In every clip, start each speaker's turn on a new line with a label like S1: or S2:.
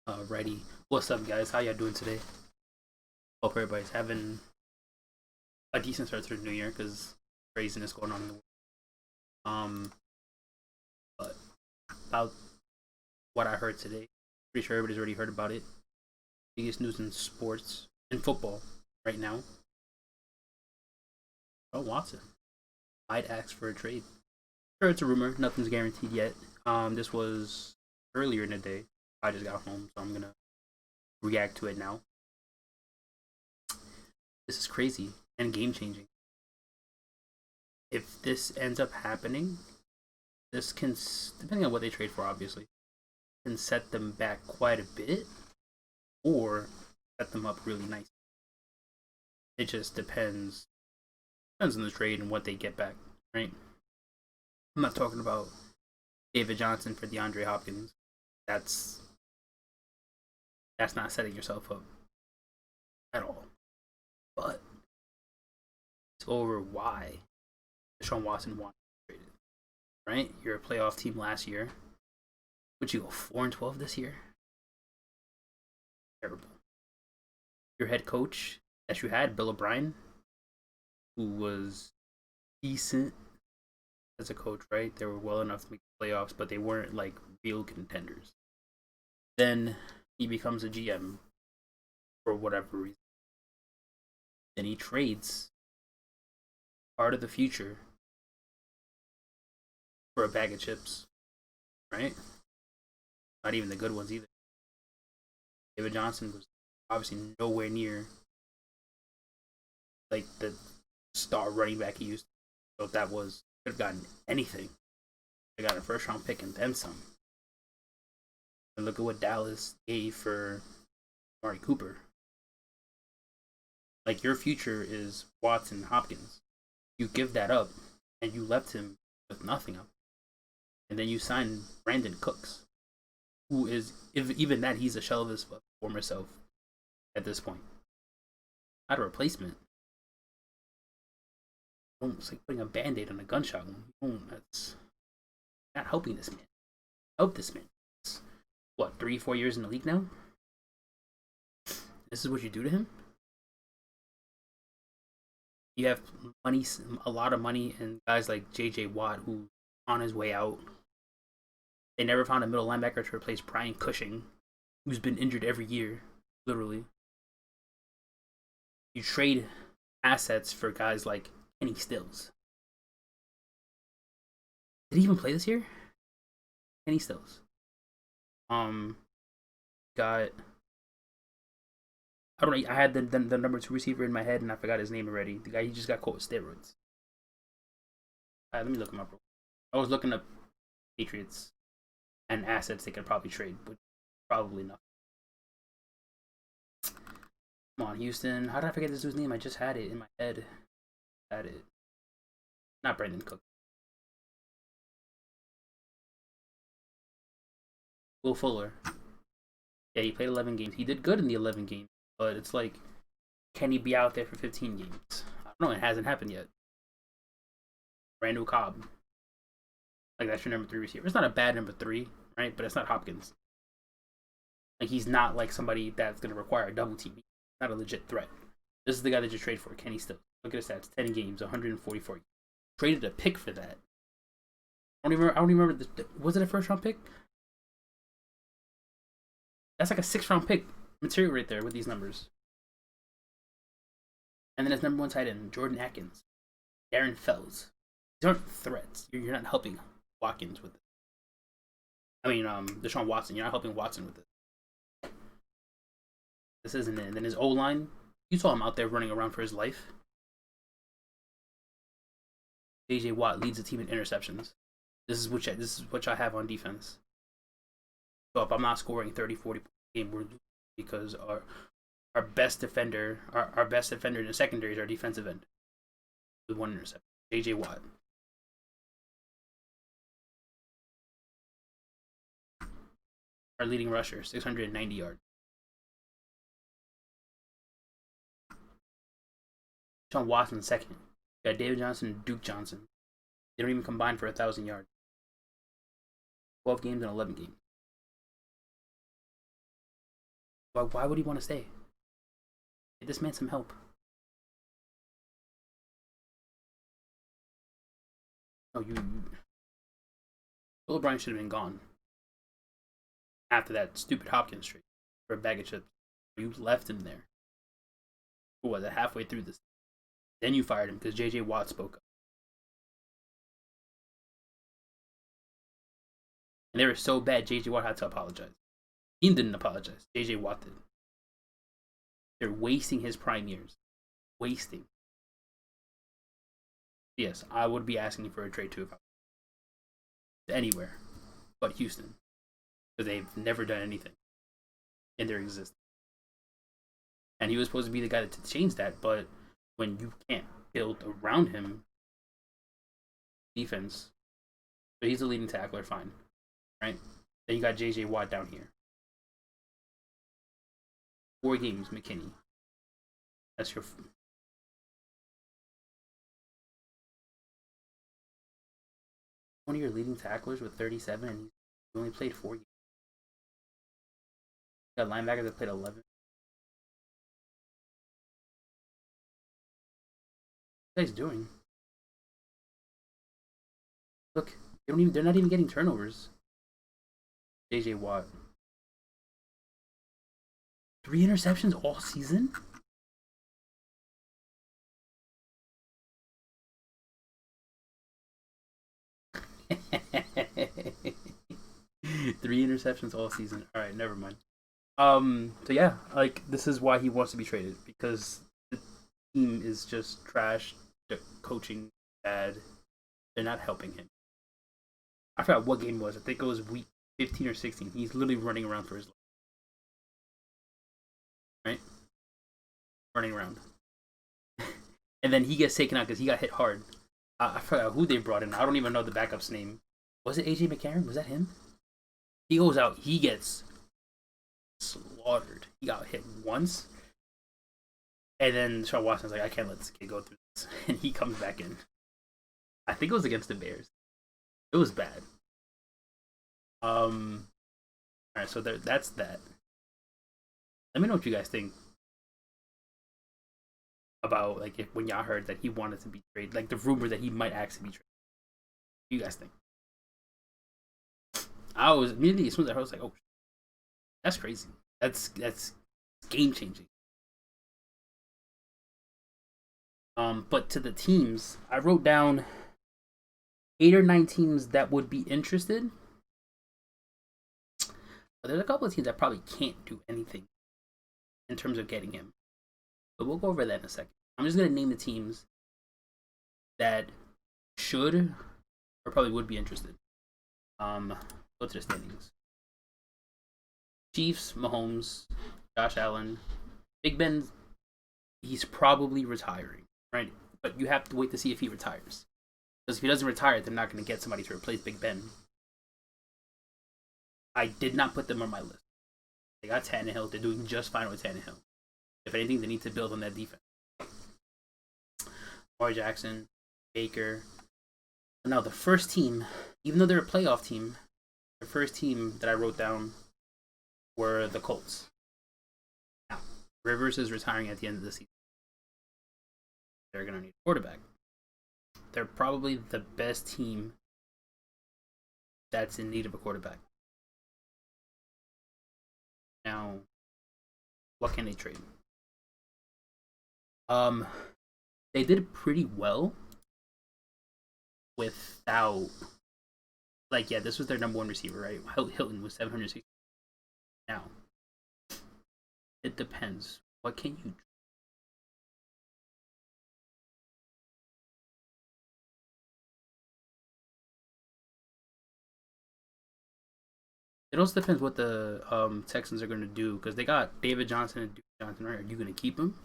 S1: Alrighty. What's up, guys? How y'all doing today? Hope everybody's having a decent start to the new year because craziness going on in the world. Um, but about what I heard today, pretty sure everybody's already heard about it. Biggest news in sports and football right now. Deshaun Watson might ask for a trade. Sure, it's a rumor. Nothing's guaranteed yet. This was earlier in the day. I just got home, so I'm gonna react to it now. This is crazy and game changing. If this ends up happening, this can, depending on what they trade for, obviously, can set them back quite a bit or set them up really nice. It just depends on the trade and what they get back, right? I'm not talking about David Johnson for DeAndre Hopkins. That's that's not setting yourself up at all. But it's over why Deshaun Watson wanted to trade it, right? You're a playoff team last year. Would you go 4-12 this year? Terrible. Your head coach that you had, Bill O'Brien, who was decent as a coach, right? They were well enough to make the playoffs, but they weren't like real contenders. Then he becomes a GM for whatever reason. Then he trades part of the future for a bag of chips, right? Not even the good ones either. David Johnson was obviously nowhere near like the star running back he used to. So if that was, could have gotten anything. They got a first round pick and then some. And look at what Dallas gave for Amari Cooper. Like, your future is Watson Hopkins. You give that up and you left him with nothing up. And then you sign Brandon Cooks, who is, if even that, he's a shell of his former self at this point. Not a replacement. It's like putting a band-aid on a gunshot wound. That's not helping this man. Help this man. It's, what, 3-4 years in the league now? This is what you do to him? You have money, a lot of money, and guys like J.J. Watt, who on his way out. They never found a middle linebacker to replace Brian Cushing, who's been injured every year, literally. You trade assets for guys like Kenny Stills. Did he even play this year? Kenny Stills. Got, I don't know. I had the number 2 receiver in my head and I forgot his name already. The guy, he just got caught with steroids. Let me look him up. I was looking up Patriots and assets they could probably trade, but probably not. Come on, Houston. How did I forget this dude's name? I just had it in my head. Had it. Not Brandon Cook. Will Fuller. Yeah, he played 11 games. He did good in the 11 games, but it's like, can he be out there for 15 games? I don't know. It hasn't happened yet. Randall Cobb. Like, that's your number 3 receiver. It's not a bad number 3, right? But it's not Hopkins. Like, he's not like somebody that's going to require a double team. He's not a legit threat. This is the guy that you trade for, Kenny Stills. Look at his stats: 10 games, 144. Traded a pick for that. I don't even remember. Was it a first round pick? That's like a 6th-round pick material right there with these numbers. And then his number 1 tight end, Jordan Atkins, Darren Fells. These aren't threats. You're not helping Watkins with it. I mean, Deshaun Watson. You're not helping Watson with it. This isn't it. And then his O line. You saw him out there running around for his life. J.J. Watt leads the team in interceptions. This is what I have on defense. So if I'm not scoring 30, 40 points a game, we're losing because our best defender, our best defender in the secondary is our defensive end with 1 interception. J.J. Watt. Our leading rusher, 690 yards. Deshaun Watson second. You got David Johnson and Duke Johnson. They don't even combine for 1,000 yards. 12 games and 11 games. Why would he want to stay? Get this man some help. No, Bill O'Brien should have been gone after that stupid Hopkins trade for a bag of chips. You left him there. Who was it? Halfway through this. Then you fired him because J.J. Watt spoke up. And they were so bad, J.J. Watt had to apologize. He didn't apologize. J.J. Watt did. They're wasting his prime years. Wasting. Yes, I would be asking for a trade too if I was anywhere but Houston. Because they've never done anything in their existence. And he was supposed to be the guy to change that, but when you can't build around him, defense, but he's a leading tackler, fine. Right? Then you got J.J. Watt down here. 4 games, McKinney. That's your... One of your leading tacklers with 37, and he only played 4 games. You got linebackers that played 11. What are you guys doing? Look, they're not even getting turnovers. J.J. Watt. 3 interceptions all season? Three interceptions all season. All right, never mind. So yeah, like this is why he wants to be traded because the team is just trash. The coaching bad. They're not helping him. I forgot what game it was. I think it was week 15 or 16. He's literally running around for his life. Right? Running around. And then he gets taken out because he got hit hard. I forgot who they brought in. I don't even know the backup's name. Was it AJ McCarron? Was that him? He goes out. He gets slaughtered. He got hit once. And then Deshaun Watson's like, I can't let this kid go through this. And he comes back in. I think it was against the Bears. It was bad. Alright, so that's that. Let me know what you guys think about like when y'all heard that he wanted to be traded, like the rumor that he might actually be traded. What do you guys think? I was immediately as soon as I heard, I was like, oh, that's crazy. That's game changing. But to the teams, I wrote down 8 or 9 teams that would be interested. But there's a couple of teams that probably can't do anything in terms of getting him. But we'll go over that in a second. I'm just gonna name the teams that should or probably would be interested. Go to the standings. Chiefs, Mahomes, Josh Allen, Big Ben. He's probably retiring, right? But you have to wait to see if he retires. Because if he doesn't retire, they're not going to get somebody to replace Big Ben. I did not put them on my list. They got Tannehill. They're doing just fine with Tannehill. If anything, they need to build on that defense. Lamar Jackson, Baker. Now, the first team, even though they're a playoff team, the first team that I wrote down were the Colts. Now, Rivers is retiring at the end of the season. They're going to need a quarterback. They're probably the best team that's in need of a quarterback. Now, what can they trade? They did pretty well without, like, yeah, this was their number 1 receiver, right? Hilton was 760. Now, it depends. What can you? It also depends what the Texans are going to do because they got David Johnson and Duke Johnson. Right? Are you going to keep him?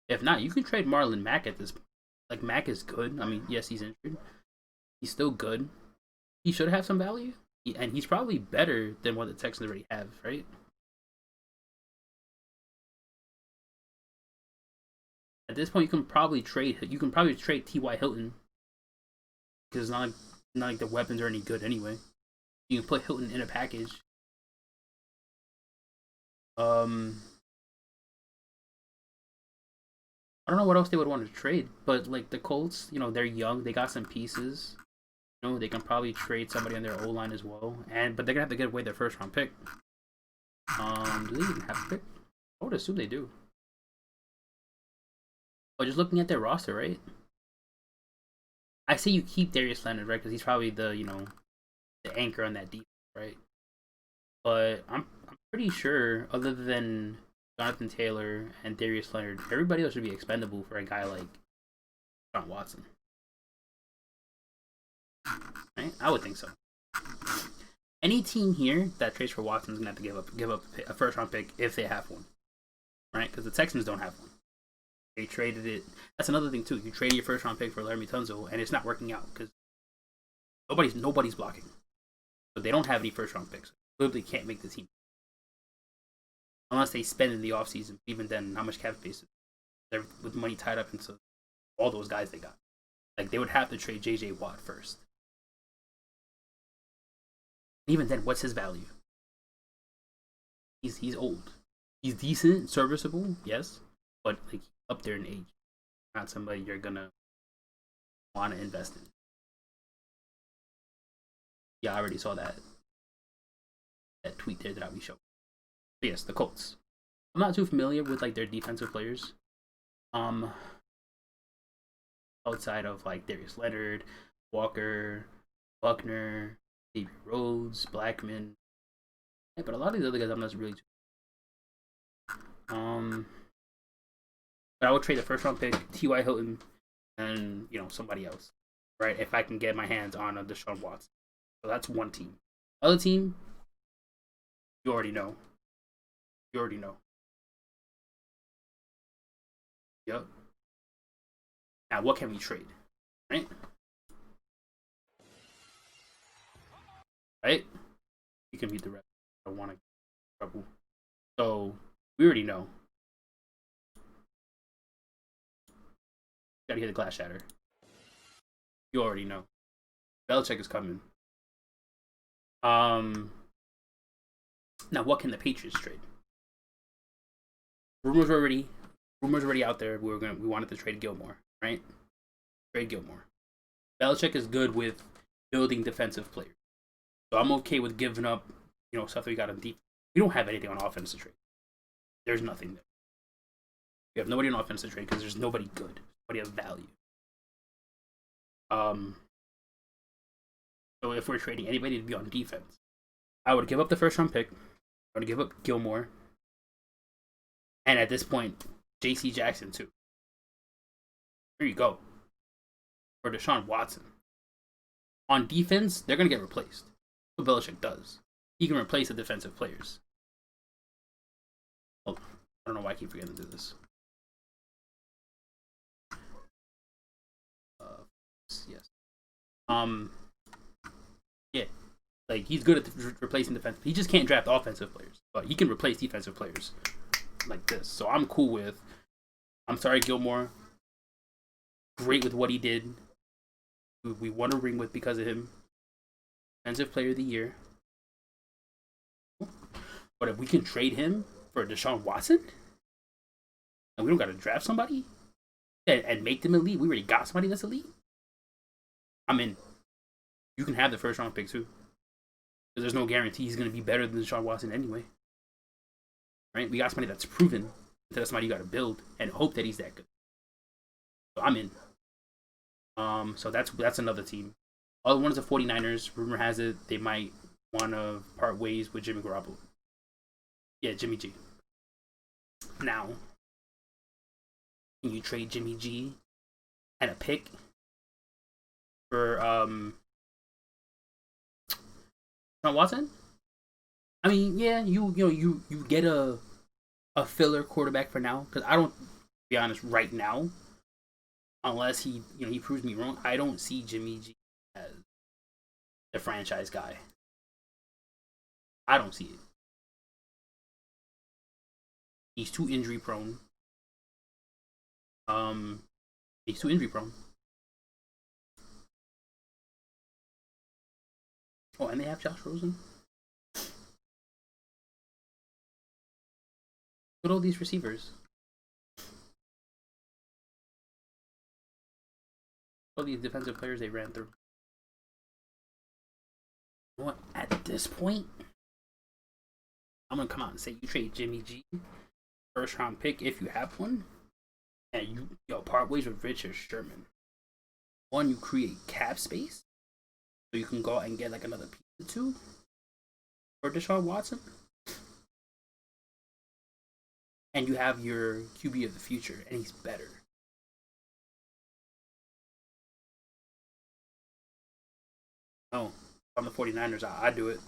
S1: If not, you can trade Marlon Mack at this point. Like, Mack is good. I mean, yes, he's injured. He's still good. He should have some value. And he's probably better than what the Texans already have, right? At this point, you can probably trade T.Y. Hilton because it's not like the weapons are any good anyway. You can put Hilton in a package. I don't know what else they would want to trade, but like the Colts, they're young. They got some pieces. They can probably trade somebody on their O line as well, but they're gonna have to get away their first round pick. Do they even have a pick? I would assume they do. Oh, just looking at their roster, right? I say you keep Darius Leonard, right? Because he's probably the anchor on that defense, right? But I'm pretty sure, other than Jonathan Taylor and Darius Leonard, everybody else should be expendable for a guy like Deshaun Watson. Right? I would think so. Any team here that trades for Watson is gonna have to give up a first round pick if they have one, right? Because the Texans don't have one. They traded it. That's another thing too. You trade your first round pick for Laremy Tunsil, and it's not working out because nobody's blocking. So they don't have any first round picks. Literally can't make the team unless they spend in the offseason. Even then, how much cap space? They're with money tied up into all those guys they got. Like they would have to trade J.J. Watt first. Even then, what's his value? He's old. He's decent, serviceable, yes, but like up there in age. Not somebody you're gonna want to invest in. Yeah, I already saw that tweet there that we showed. But yes, the Colts. I'm not too familiar with like their defensive players. Outside of like Darius Leonard, Walker, Buckner, Xavier Rhodes, Blackman. Yeah, but a lot of these other guys I'm not really but I would trade the first round pick, T.Y. Hilton, and somebody else. Right? If I can get my hands on a Deshaun Watson. So that's one team. Other team, you already know. You already know. Yep. Now, what can we trade? Right? Right? You can beat the rest. I don't want to trouble. So, we already know. Gotta hear the glass shatter. You already know. Belichick is coming. Now, what can the Patriots trade? Rumors already out there. We wanted to trade Gilmore, right? Trade Gilmore. Belichick is good with building defensive players, so I'm okay with giving up, stuff that we got on defense. We don't have anything on offense to trade. There's nothing there. We have nobody on offense to trade because there's nobody good, nobody of value. So if we're trading anybody to be on defense, I would give up the first round pick. I would give up Gilmore. And at this point, J.C. Jackson too. There you go. For Deshaun Watson. On defense, they're going to get replaced. That's what Belichick does. He can replace the defensive players. Oh, I don't know why I keep forgetting to do this. Yes. Yeah. Like, he's good at replacing defensive. He just can't draft offensive players. But he can replace defensive players like this. So I'm cool with. I'm sorry, Gilmore. Great with what he did. We won a ring with because of him. Defensive Player of the Year. But if we can trade him for Deshaun Watson, and we don't got to draft somebody and make them elite, we already got somebody that's elite. I mean, you can have the first round pick too, because there's no guarantee he's going to be better than Deshaun Watson anyway. Right? We got somebody that's proven. So that's somebody you got to build and hope that he's that good. So I'm in. So that's another team. Other one's the 49ers. Rumor has it they might want to part ways with Jimmy Garoppolo. Yeah, Jimmy G. Now, can you trade Jimmy G and a pick for Deshaun Watson? I mean, yeah, you get a filler quarterback for now, because I don't, to be honest, right now, unless he proves me wrong, I don't see Jimmy G as the franchise guy. I don't see it. He's too injury prone. He's too injury prone. Oh, and they have Josh Rosen. Look at all these receivers. all these defensive players they ran through. You know what? At this point, I'm gonna come out and say you trade Jimmy G, first round pick if you have one, and you part ways with Richard Sherman. One, you create cap space, so you can go out and get like another piece or two for Deshaun Watson, and you have your QB of the future, and he's better. No, if I'm the 49ers, I do it.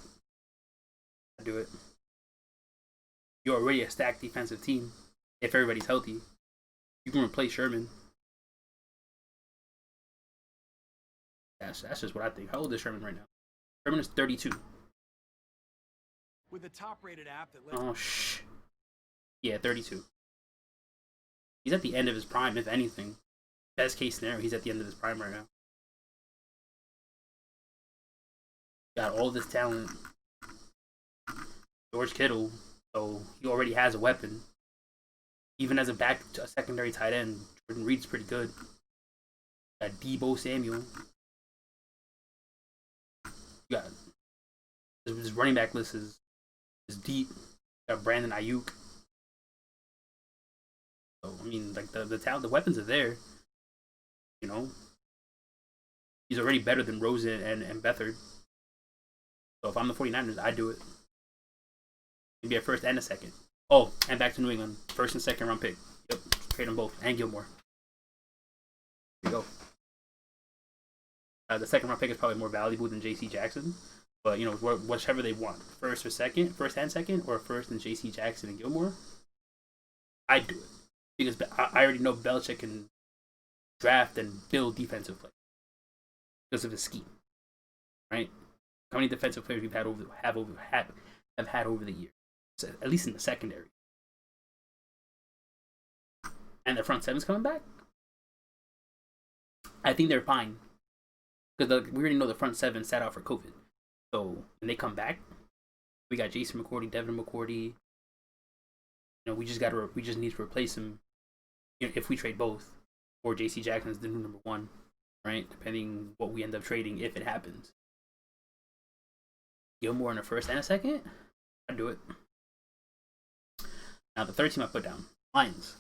S1: I do it. You're already a stacked defensive team. If everybody's healthy, you can replace Sherman. That's just what I think. How old is Sherman right now? Sherman is 32.
S2: With a top-rated app that lets
S1: Oh, yeah, 32. He's at the end of his prime, if anything. Best case scenario, he's at the end of his prime right now. Got all this talent. George Kittle, so he already has a weapon. Even as a secondary tight end, Jordan Reed's pretty good. Got Debo Samuel. You got this running back list is deep. You got Brandon Ayuk. So I mean, like the talent, the weapons are there. You know, he's already better than Rosen and Beathard. So if I'm the 49ers, I do it. Maybe a first and a second. Oh, and back to New England. First and second round pick. Yep. Trade them both. And Gilmore. There you go. The second round pick is probably more valuable than J.C. Jackson. But, you know, whichever they want. First and second, or first and J.C. Jackson and Gilmore. I'd do it. Because I already know Belichick can draft and build defensive players. Because of his scheme. Right? How many defensive players we've had have had over the years? At least in the secondary. And the front seven's coming back? I think they're fine. Because we already know the front seven sat out for COVID. So when they come back, we got Jason McCourty, Devin McCourty. You know, we just need to replace him. You know, if we trade both, or J.C. Jackson's the new number one, right? Depending what we end up trading, if it happens. Gilmore in a first and a second, I'd do it. Now the third team I put down, Lions.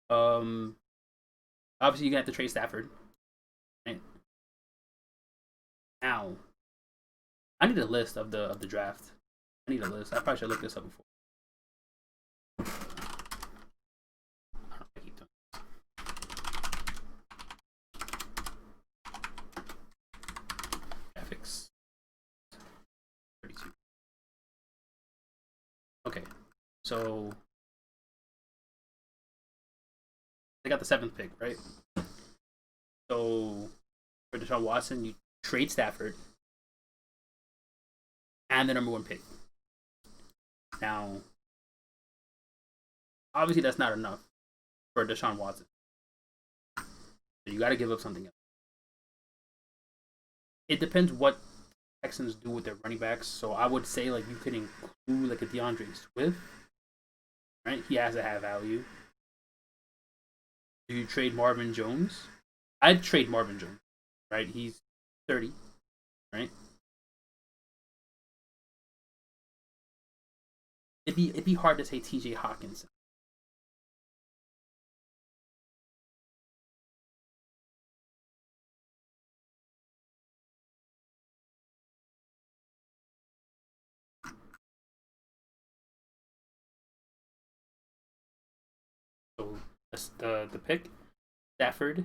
S1: Obviously you're gonna have to trade Stafford. Right? Now, I need a list of the draft. I need a list. I probably should look this up before. Graphics. 32. Okay, so they got the 7th pick, right? So for Deshaun Watson, you trade Stafford and the number 1 pick. Now, obviously that's not enough for Deshaun Watson. So you got to give up something else. It depends what Texans do with their running backs. So I would say like you could include like a DeAndre Swift, right? He has to have value. Do you trade Marvin Jones? I'd trade Marvin Jones, right? He's 30, right? It'd be hard to say T.J. Hawkins. So that's the pick, Stafford,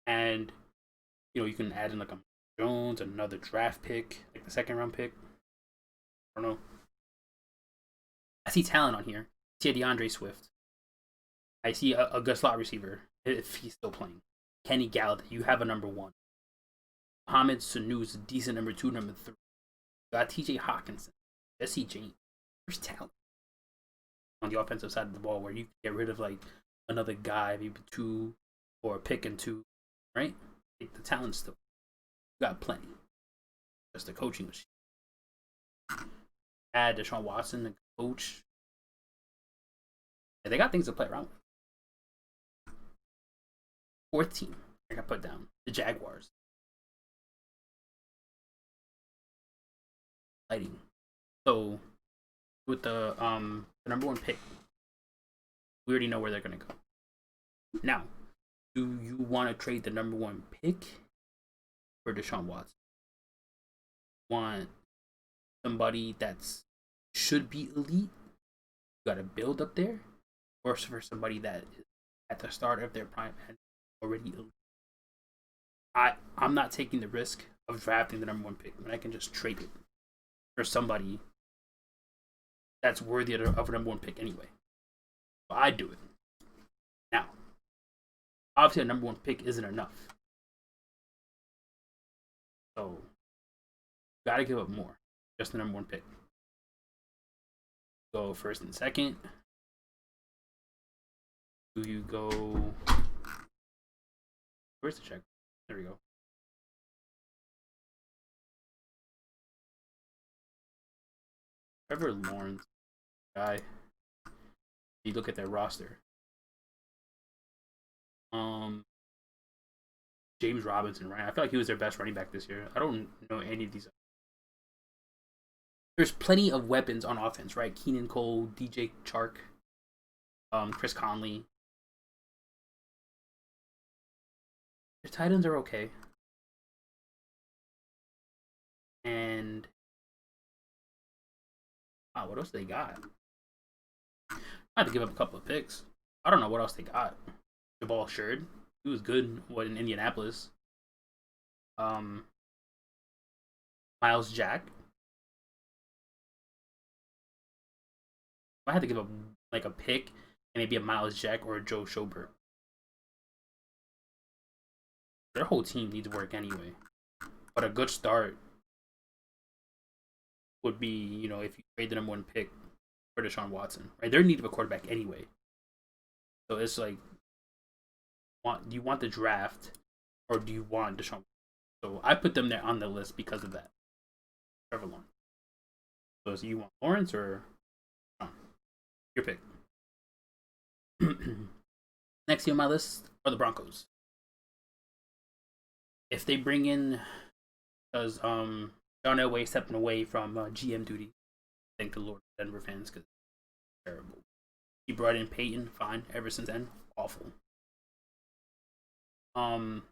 S1: and you know you can add in like a Jones, another draft pick, like the 2nd round pick. I don't know. I see talent on here. I see a DeAndre Swift. I see a good slot receiver if he's still playing. Kenny Galladay, you have a number 1. Mohamed Sanu is a decent number 2, number 3. You got T.J. Hawkinson, Jesse James. There's talent on the offensive side of the ball where you can get rid of like another guy, maybe 2 or a pick and 2, right? Like the talent still. You got plenty. Just the coaching machine. Add Deshaun Watson, the coach. Yeah, they got things to play around with. Fourth team I got put down, the Jaguars. Lighting. So with the number one pick, we already know where they're gonna go. Now, do you want to trade the number one pick for Deshaun Watson? Want somebody that's should be elite? You got to build up there, or for somebody that is at the start of their prime and already elite? I'm not taking the risk of drafting the number one pick when I can just trade it for somebody that's worthy of a number one pick anyway. So I do it. Now, obviously, a number one pick isn't enough. So, you gotta give up more. Just the number one pick. Go first and second. Do you go? Where's the check? There we go. Trevor Lawrence guy. You look at their roster. James Robinson, right? I feel like he was their best running back this year. I don't know any of these. There's plenty of weapons on offense, right? Keenan Cole, DJ Chark, Chris Conley. Their tight ends are okay. And wow, what else they got? I had to give up a couple of picks. I don't know what else they got. Jabal Shurd, he was good. What in Indianapolis? Miles Jack. I had to give up like a pick and maybe a Miles Jack or a Joe Schobert. Their whole team needs work anyway. But a good start would be, if you trade the number one pick for Deshaun Watson, right? They're in need of a quarterback anyway. So it's like, do you want the draft or do you want Deshaun? So I put them there on the list because of that. Trevor Lawrence. So you want Lawrence or your pick? Next team on my list are the Broncos. If they bring in, because John Elway stepping away from GM duty, thank the Lord, Denver fans, because it's terrible. He brought in Peyton, fine. Ever since then, awful. But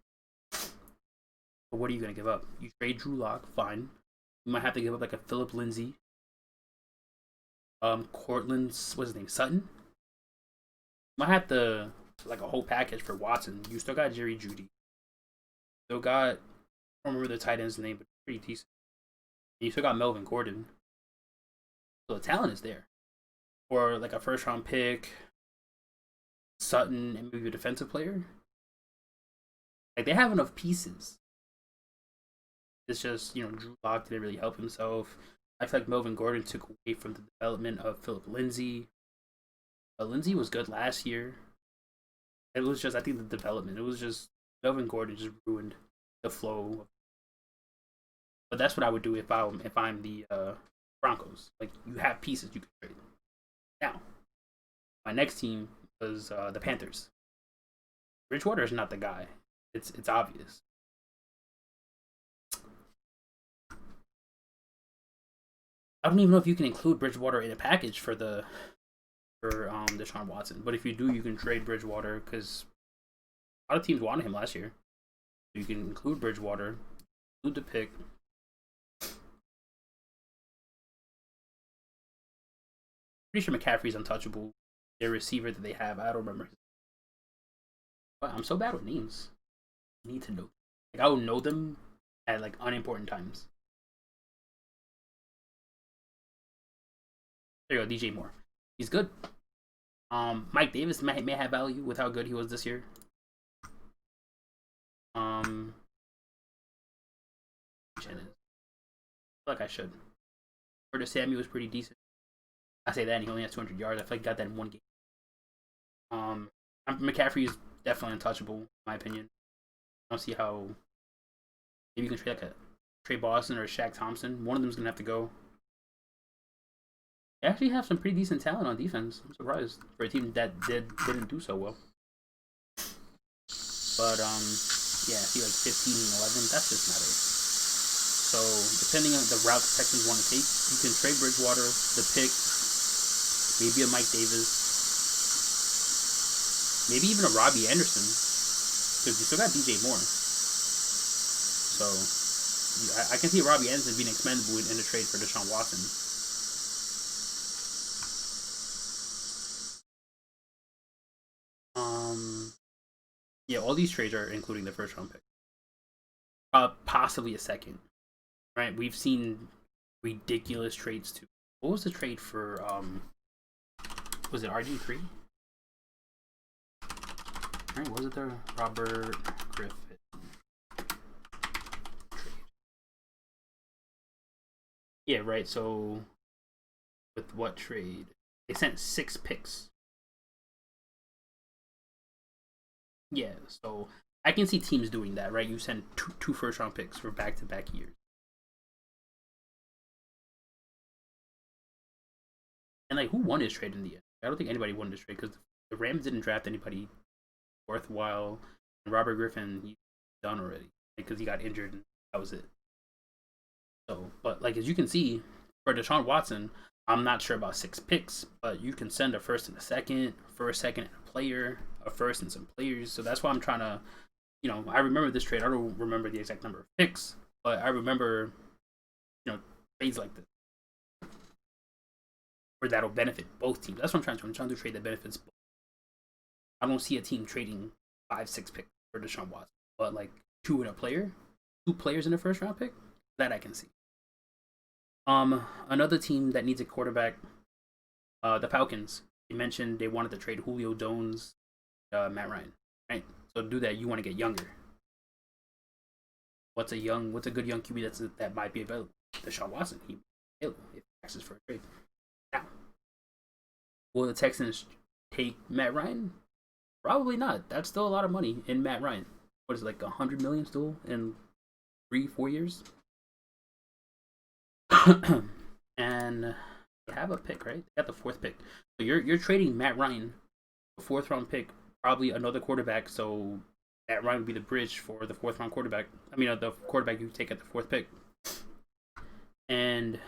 S1: what are you gonna give up? You trade Drew Lock, fine. You might have to give up like a Philip Lindsay. Cortland's what's his name? Sutton. You might have to like a whole package for Watson. You still got Jerry Jeudy. Still got, I don't remember the tight end's name, but pretty decent. And you still got Melvin Gordon. So the talent is there. Or like a first round pick, Sutton, and maybe a defensive player. Like they have enough pieces. It's just, Drew Lock didn't really help himself. I feel like Melvin Gordon took away from the development of Philip Lindsay. Lindsay was good last year. It was just, I think, the development. It was just, Melvin Gordon just ruined the flow. But that's what I would do if I'm the Broncos. Like, you have pieces you can trade. Now, my next team was the Panthers. Bridgewater is not the guy. It's obvious. I don't even know if you can include Bridgewater in a package for Deshaun Watson. But if you do, you can trade Bridgewater because a lot of teams wanted him last year. So you can include Bridgewater, include the pick. Pretty sure McCaffrey's untouchable. Their receiver that they have, I don't remember. But I'm so bad with names. I need to know. Like I will know them at like unimportant times. There you go, DJ Moore. He's good. Mike Davis may have value with how good he was this year. I feel like I should. Curtis Samuel was pretty decent. I say that and he only has 200 yards. I feel like he got that in one game. McCaffrey is definitely untouchable, in my opinion. I don't see how. Maybe you can trade like a Trey Boston or Shaq Thompson. One of them's gonna have to go. They actually have some pretty decent talent on defense. I'm surprised for a team that didn't do so well. But yeah, see like 15 and 11. That's just not it. So depending on the route the Texans want to take, you can trade Bridgewater, the pick, maybe a Mike Davis, maybe even a Robbie Anderson, because you still got DJ Moore. So I can see Robbie Anderson being expendable in a trade for Deshaun Watson. Yeah, all these trades are including the first round pick, possibly a second. Right? We've seen ridiculous trades too. What was the trade for? Was it RG3? Right? Was it the Robert Griffin trade? Yeah, right. So with what trade? They sent 6 picks. Yeah, so I can see teams doing that, right? You send two first round picks for back to back years. And like, who won this trade in the end? I don't think anybody won this trade because the Rams didn't draft anybody worthwhile. And Robert Griffin, he's done already because he got injured and that was it. So, but like as you can see, for Deshaun Watson, I'm not sure about 6 picks, but you can send a first and a second, first, second, and a player, a first and some players. So that's why I'm trying to, I remember this trade. I don't remember the exact number of picks, but I remember, trades like this where that'll benefit both teams. That's what I'm trying to do. I'm trying to trade that benefits both. I don't see a team trading 5, 6 picks for Deshaun Watson, but like 2 in a player, 2 players in a first round pick, that I can see. Another team that needs a quarterback, the Falcons. You mentioned they wanted to trade Julio Jones, Matt Ryan, right? So to do that, you want to get younger. What's a good young QB that might be available? Deshaun Watson. He available if he asks for a trade. Now, will the Texans take Matt Ryan? Probably not. That's still a lot of money in Matt Ryan. What is it, like $100 million still in 3-4 years? And they have a pick, right? They got the 4th pick. So you're trading Matt Ryan, the 4th round pick, probably another quarterback. So Matt Ryan would be the bridge for the 4th round quarterback. I mean, the quarterback you take at the 4th pick. And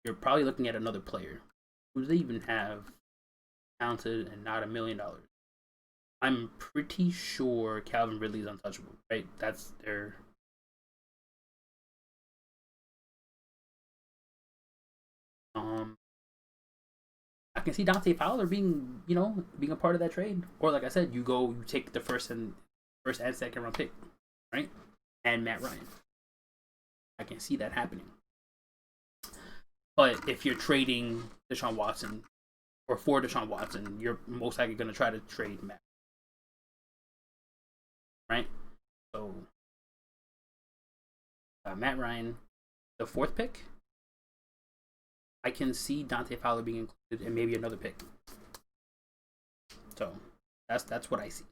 S1: you're probably looking at another player. Who do they even have talented and not $1 million? I'm pretty sure Calvin Ridley's untouchable, right? That's their. I can see Dante Fowler being a part of that trade, or like I said, you take the first and second round pick, right? And Matt Ryan. I can see that happening. But if you're trading Deshaun Watson or for Deshaun Watson, you're most likely going to try to trade Matt, right? So Matt Ryan, the 4th pick. I can see Dante Fowler being included and maybe another pick. So that's what I see.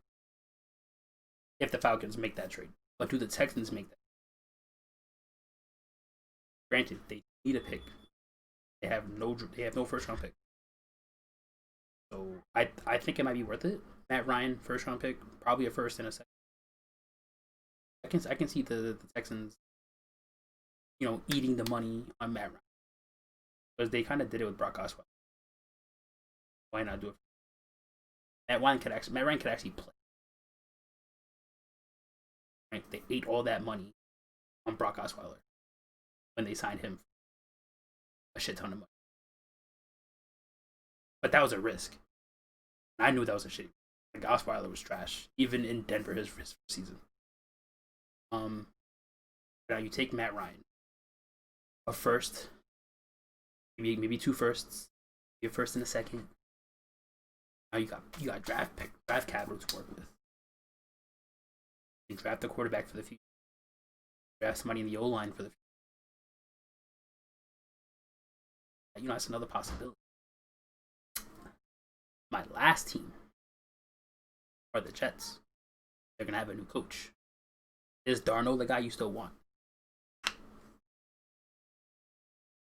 S1: If the Falcons make that trade, but do the Texans make that? Granted, they need a pick. They have no first round pick. So I think it might be worth it. Matt Ryan, first round pick, probably a first and a second. I can see the Texans, eating the money on Matt Ryan because they kind of did it with Brock Osweiler. Why not do it? Matt Ryan could actually play. Right? They ate all that money on Brock Osweiler when they signed him a shit ton of money. But that was a risk. I knew that was a shit. Like Osweiler was trash, even in Denver his first season. Now you take Matt Ryan, a first, maybe 2 firsts, your first and a second. Now you got draft capital to work with. You draft a quarterback for the future. Draft somebody in the O line for the future. That's another possibility. My last team are the Jets. They're gonna have a new coach. Is Darnold the guy you still want?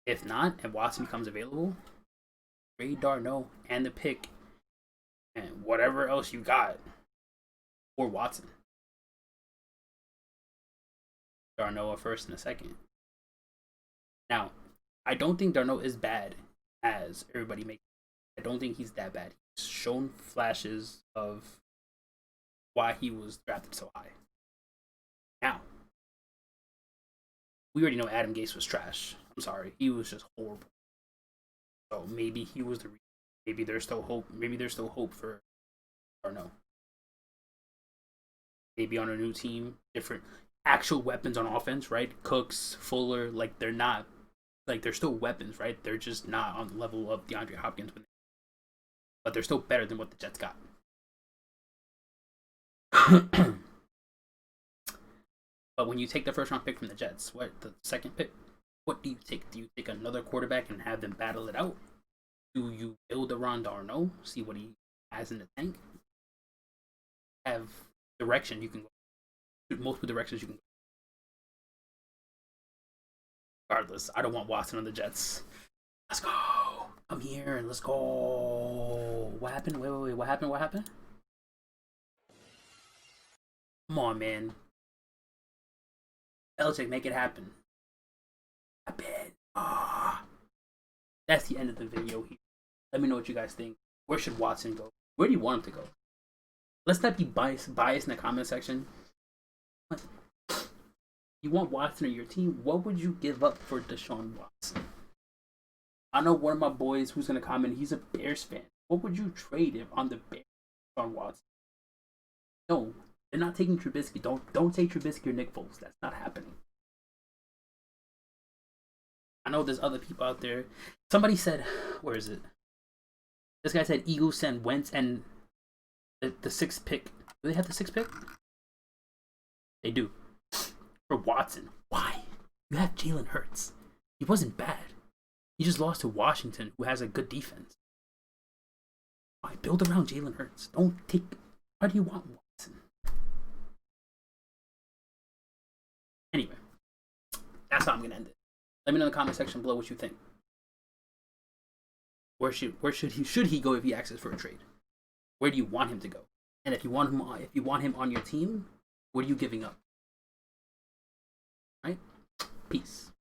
S1: If not, and Watson becomes available, trade Darnold and the pick and whatever else you got or Watson. Darno a first and a second. Now, I don't think Darno is bad as everybody makes. I don't think he's that bad. He's shown flashes of why he was drafted so high. Now, we already know Adam Gase was trash. I'm sorry, he was just horrible. So maybe he was the reason. Maybe there's still hope. Maybe there's still hope for Darno. Maybe on a new team, different actual weapons on offense, right? Cooks, Fuller, like they're not, like they're still weapons, right? They're just not on the level of DeAndre Hopkins, but they're still better than what the Jets got. But when you take the first round pick from the Jets, what the second pick, what do you take? Do you take another quarterback and have them battle it out? Do you build around Darno, see what he has in the tank? Have direction you can go. Multiple directions you can go. Regardless, I don't want Watson on the Jets. Let's go. Come here and let's go. What happened? Wait. What happened? Come on, man. Belichick, make it happen. That's the end of the video here. Let me know what you guys think. Where should Watson go? Where do you want him to go? Let's not be biased in the comment section. You want Watson on your team? What would you give up for Deshaun Watson? I know one of my boys who's going to comment, he's a Bears fan. What would you trade if on the Bears Deshaun Watson? No, they're not taking Trubisky. Don't take Trubisky or Nick Foles. That's not happening. I know there's other people out there. Somebody said, where is it? This guy said Eagles send Wentz and the sixth pick. Do they have the sixth pick? They do. For Watson. Why? You have Jalen Hurts. He wasn't bad. He just lost to Washington, who has a good defense. Why? Build around Jalen Hurts. Don't take... Why do you want Watson? Anyway. That's how I'm going to end it. Let me know in the comment section below what you think. Where should he go if he asks for a trade? Where do you want him to go? And if you want him on your team, what are you giving up? Right? Peace.